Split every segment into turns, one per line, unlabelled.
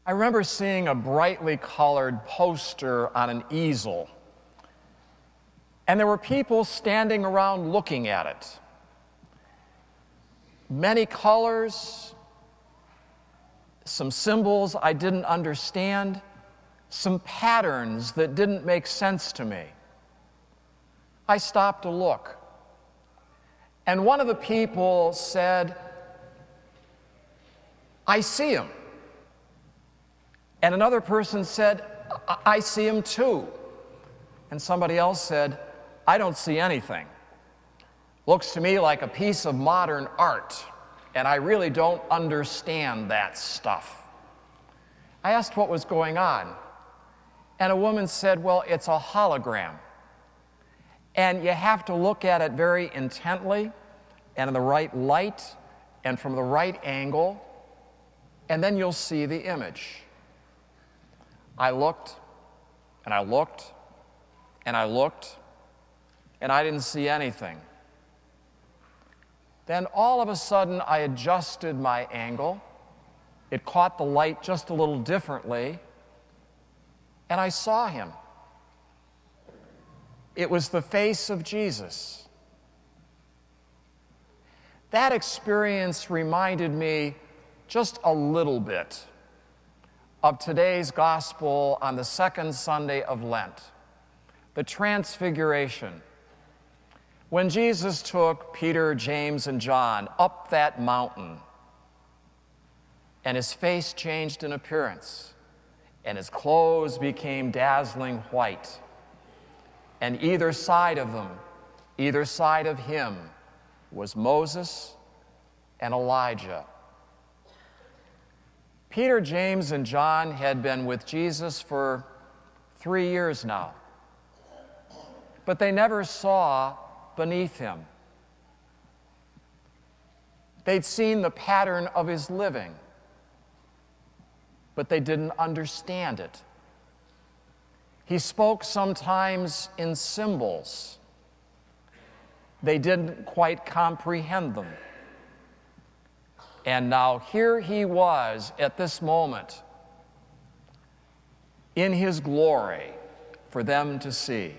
I remember seeing a brightly colored poster on an easel, and there were people standing around looking at it. Many colors, some symbols I didn't understand, some patterns that didn't make sense to me. I stopped to look, and one of the people said, "I see him." And another person said, "I see him too." And somebody else said, "I don't see anything. Looks to me like a piece of modern art, and I really don't understand that stuff." I asked what was going on, and a woman said, "Well, it's a hologram. And you have to look at it very intently and in the right light and from the right angle, and then you'll see the image." I looked, and I looked, and I looked, and I didn't see anything. Then all of a sudden, I adjusted my angle. It caught the light just a little differently, and I saw him. It was the face of Jesus. That experience reminded me just a little bit of today's gospel on the second Sunday of Lent, the Transfiguration, when Jesus took Peter, James, and John up that mountain, and his face changed in appearance, and his clothes became dazzling white, and either side of them, either side of him, was Moses and Elijah. Peter, James, and John had been with Jesus for 3 years now, but they never saw beneath him. They'd seen the pattern of his living, but they didn't understand it. He spoke sometimes in symbols. They didn't quite comprehend them. And now here he was at this moment in his glory for them to see.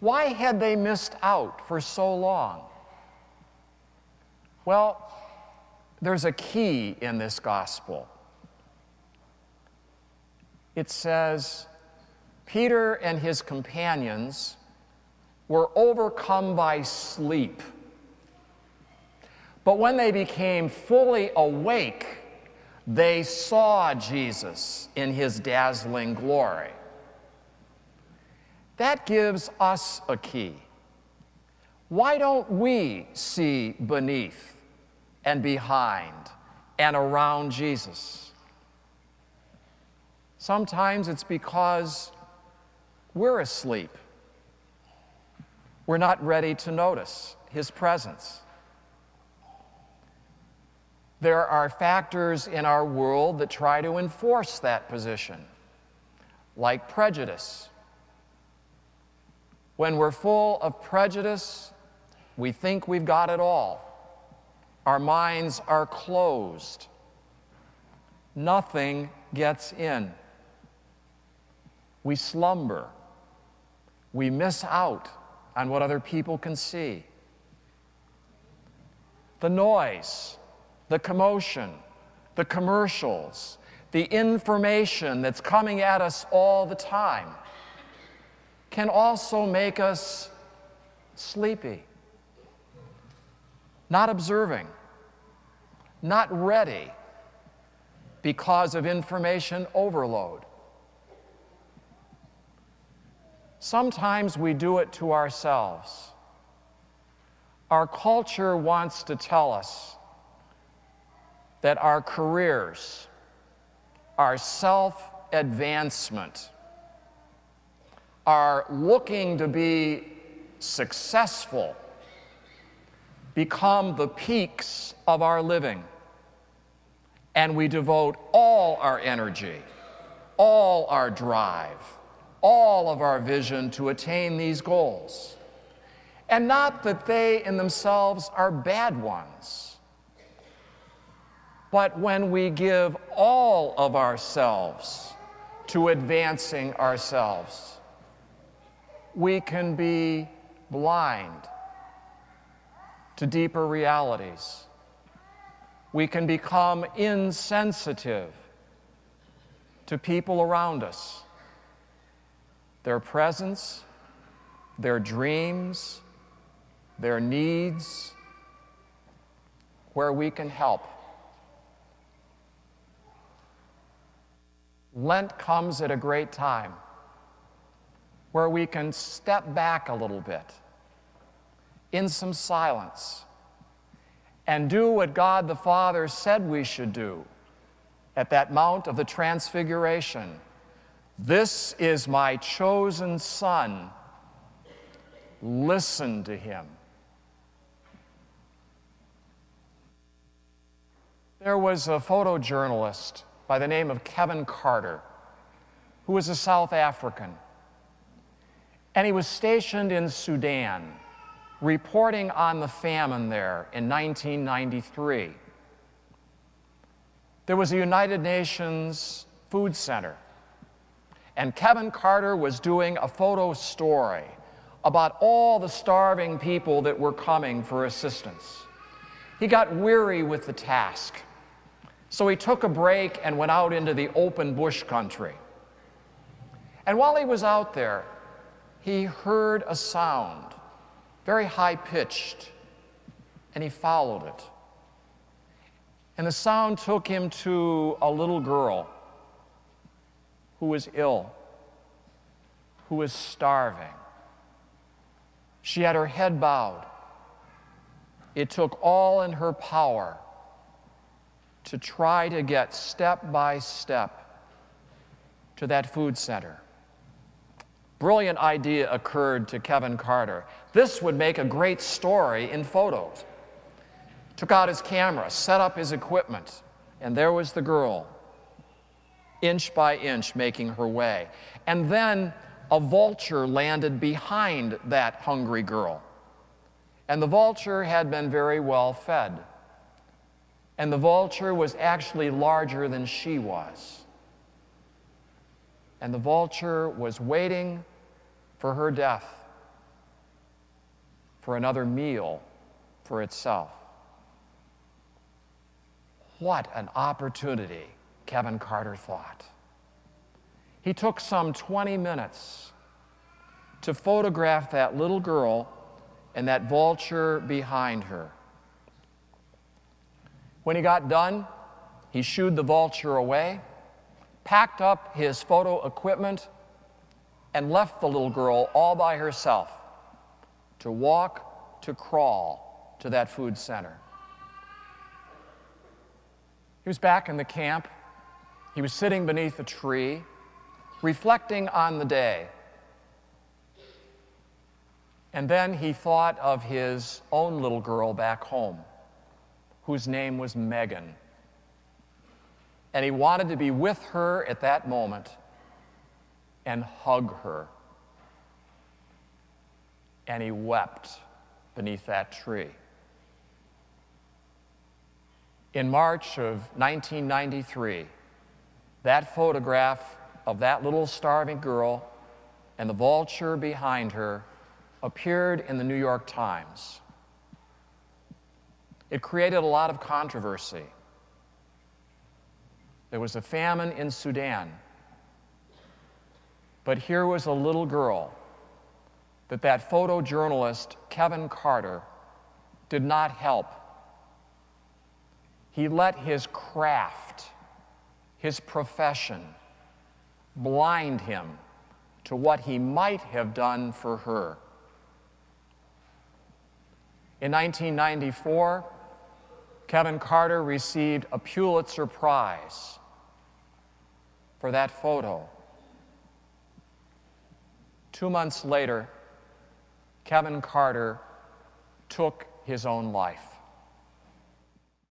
Why had they missed out for so long? Well, there's a key in this gospel. It says, Peter and his companions were overcome by sleep. But when they became fully awake, they saw Jesus in his dazzling glory. That gives us a key. Why don't we see beneath and behind and around Jesus? Sometimes it's because we're asleep. We're not ready to notice his presence. There are factors in our world that try to enforce that position, like prejudice. When we're full of prejudice, we think we've got it all. Our minds are closed. Nothing gets in. We slumber. We miss out on what other people can see. The noise, the commotion, the commercials, the information that's coming at us all the time can also make us sleepy, not observing, not ready because of information overload. Sometimes we do it to ourselves. Our culture wants to tell us that our careers, our self-advancement, are looking to be successful, become the peaks of our living. And we devote all our energy, all our drive, all of our vision to attain these goals. And not that they in themselves are bad ones. But when we give all of ourselves to advancing ourselves, we can be blind to deeper realities. We can become insensitive to people around us, their presence, their dreams, their needs, where we can help. Lent comes at a great time where we can step back a little bit in some silence and do what God the Father said we should do at that Mount of the Transfiguration. This is my chosen Son. Listen to him. There was a photojournalist by the name of Kevin Carter, who was a South African. And he was stationed in Sudan, reporting on the famine there in 1993. There was a United Nations food center, and Kevin Carter was doing a photo story about all the starving people that were coming for assistance. He got weary with the task, so he took a break and went out into the open bush country. And while he was out there, he heard a sound, very high-pitched, and he followed it. And the sound took him to a little girl who was ill, who was starving. She had her head bowed. It took all in her power to try to get step by step to that food center. Brilliant idea occurred to Kevin Carter. This would make a great story in photos. Took out his camera, set up his equipment, and there was the girl, inch by inch making her way. And then a vulture landed behind that hungry girl. And the vulture had been very well fed. And the vulture was actually larger than she was. And the vulture was waiting for her death, for another meal for itself. What an opportunity, Kevin Carter thought. He took some 20 minutes to photograph that little girl and that vulture behind her. When he got done, he shooed the vulture away, packed up his photo equipment, and left the little girl all by herself to walk, to crawl to that food center. He was back in the camp. He was sitting beneath a tree, reflecting on the day. And then he thought of his own little girl back home, whose name was Megan. And he wanted to be with her at that moment and hug her. And he wept beneath that tree. In March of 1993, that photograph of that little starving girl and the vulture behind her appeared in the New York Times. It created a lot of controversy. There was a famine in Sudan, but here was a little girl that photojournalist, Kevin Carter, did not help. He let his craft, his profession, blind him to what he might have done for her. In 1994, Kevin Carter received a Pulitzer Prize for that photo. 2 months later, Kevin Carter took his own life.